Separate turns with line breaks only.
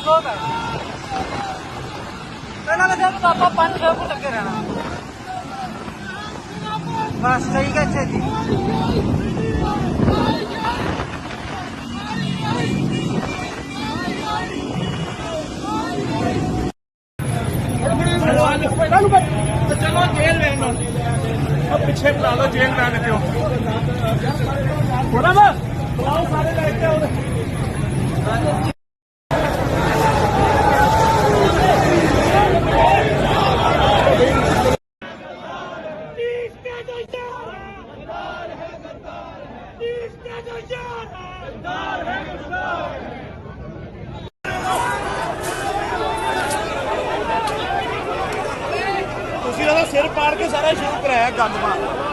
ਬਹੁਤ ਹੈ ਇਹਨਾਂ ਨੇ ਜਦ ਆਪਾਂ 500 ਫੁੱਟ ਅੱਗੇ ਰਹਿਣਾ ਬਸ ਸਹੀ ਕਹਿੰਦੇ ਜੀ
चलो जेल में अब पीछे बुला लो जेल में आने क्यों बोला ना बुलाओ सारे लड़के सिर पाड़ के सारा शुरू कराया गंद मार